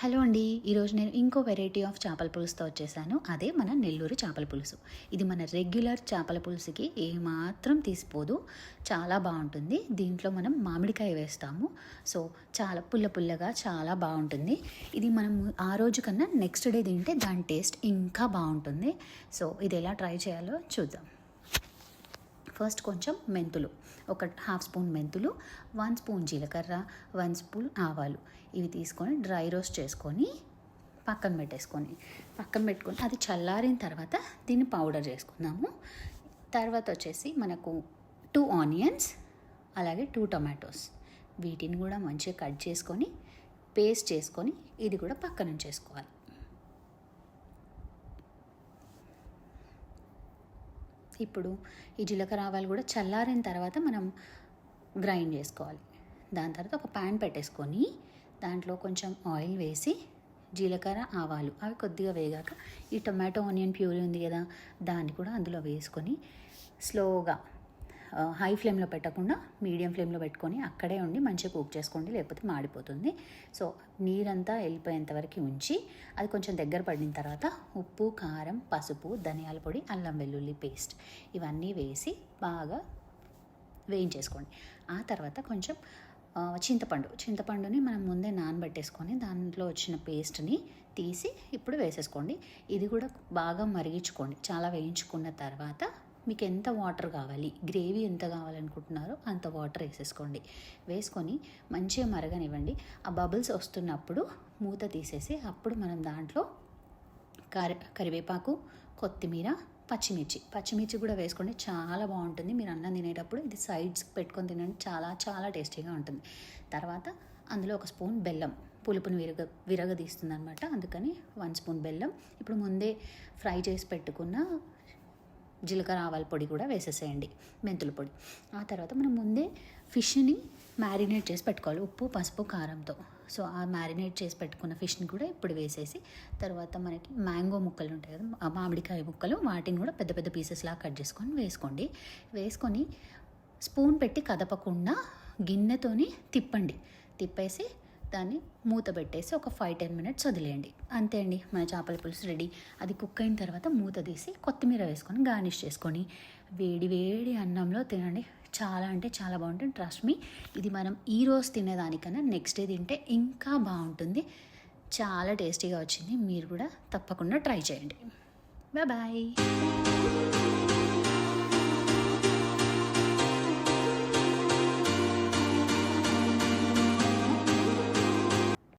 Hello అండి. ఈరోజు నేను ఇంకో వెరైటీ ఆఫ్ చేపల పులుసుతో వచ్చేసాను. అదే మన నెల్లూరు చేపల పులుసు. ఇది మన రెగ్యులర్ చేపల పులుసుకి ఏమాత్రం తీసిపోదు. చాలా బాగుంటుంది. దీంట్లో మనం మామిడికాయ వేస్తాము. సో చాలా పుల్ల పుల్లగా చాలా బాగుంటుంది. ఇది మనం ఆ రోజు కన్నా నెక్స్ట్ డే తింటే దాని టేస్ట్ ఇంకా బాగుంటుంది. సో ఇది ఎలా ట్రై చేయాలో చూద్దాం. ఫస్ట్ కొంచెం మెంతులు, ఒక హాఫ్ స్పూన్ మెంతులు, 1 స్పూన్ జీలకర్ర, 1 స్పూన్ ఆవాలు ఇవి తీసుకొని డ్రై రోస్ట్ చేసుకొని పక్కన పెట్టుకొని అది చల్లారిన తర్వాత దీన్ని పౌడర్ చేసుకుందాము. తర్వాత వచ్చేసి మనకు 2 ఆనియన్స్ అలాగే 2 టొమాటోస్ వీటిని కూడా మంచిగా కట్ చేసుకొని పేస్ట్ చేసుకొని ఇది కూడా పక్కన ఉంచేసుకోవాలి. ఇప్పుడు ఈ జీలకర్ర ఆవాలు కూడా చల్లారిన తర్వాత మనం గ్రైండ్ చేసుకోవాలి. దాని తర్వాత ఒక ప్యాన్ పెట్టేసుకొని దాంట్లో కొంచెం ఆయిల్ వేసి జీలకర్ర ఆవాలు అవి కొద్దిగా వేగాక ఈ టొమాటో ఆనియన్ ప్యూరీ ఉంది కదా దాన్ని కూడా అందులో వేసుకొని స్లోగా హై ఫ్లేమ్లో పెట్టకుండా మీడియం ఫ్లేమ్లో పెట్టుకొని అక్కడే ఉండి మంచిగా కుక్ చేసుకోండి, లేకపోతే మాడిపోతుంది. సో నీరంతా వెళ్ళిపోయేంత వరకు ఉంచి అది కొంచెం దగ్గర పడిన తర్వాత ఉప్పు, కారం, పసుపు, ధనియాల పొడి, అల్లం వెల్లుల్లి పేస్ట్ ఇవన్నీ వేసి బాగా వేయించేసుకోండి. ఆ తర్వాత కొంచెం చింతపండుని మనం ముందే నానబెట్టేసుకొని దాంట్లో వచ్చిన పేస్ట్ని తీసి ఇప్పుడు వేసేసుకోండి. ఇది కూడా బాగా మరిగించుకోండి. చాలా వేయించుకున్న తర్వాత మీకు ఎంత వాటర్ కావాలి, గ్రేవీ ఎంత కావాలనుకుంటున్నారో అంత వాటర్ వేసుకొని మంచిగా మరగనివ్వండి. ఆ బబుల్స్ వస్తున్నప్పుడు మూత తీసేసి అప్పుడు మనం దాంట్లో కరివేపాకు, కొత్తిమీర, పచ్చిమిర్చి కూడా వేసుకోండి. చాలా బాగుంటుంది. మీరు అన్నం తినేటప్పుడు ఇది సైడ్స్ పెట్టుకొని తినండి, చాలా చాలా టేస్టీగా ఉంటుంది. తర్వాత అందులో 1 స్పూన్ బెల్లం, పులుపుని విరగదీస్తుంది అనమాట. అందుకని 1 స్పూన్ బెల్లం. ఇప్పుడు ముందే ఫ్రై చేసి పెట్టుకున్న జీలకర్ర ఆవాల పొడి కూడా వేసేసేయండి, మెంతుల పొడి. ఆ తర్వాత మనం ముందే ఫిష్ని మ్యారినేట్ చేసి పెట్టుకోవాలి ఉప్పు, పసుపు, కారంతో. సో ఆ మ్యారినేట్ చేసి పెట్టుకున్న ఫిష్ని కూడా ఇప్పుడు వేసేసి తర్వాత మనకి మ్యాంగో ముక్కలు ఉంటాయి కదా, ఆ మామిడికాయ ముక్కలు, వాటిని కూడా పెద్ద పెద్ద పీసెస్లా కట్ చేసుకొని వేసుకొని స్పూన్ పెట్టి కదపకుండా గిన్నెతోని తిప్పేసి దాన్ని మూత పెట్టేసి ఒక 5-10 మినిట్స్ వదిలేయండి. అంతే అండి, మన చేపల పులుసు రెడీ. అది కుక్ అయిన తర్వాత మూత తీసి కొత్తిమీర వేసుకొని గార్నిష్ చేసుకొని వేడి వేడి అన్నంలో తినండి. చాలా అంటే చాలా బాగుంటుంది. ట్రస్ట్ మీ, ఇది మనం ఈరోజు తినేదానికన్నా నెక్స్ట్ డే తింటే ఇంకా బాగుంటుంది. చాలా టేస్టీగా వచ్చింది. మీరు కూడా తప్పకుండా ట్రై చేయండి. బాయ్.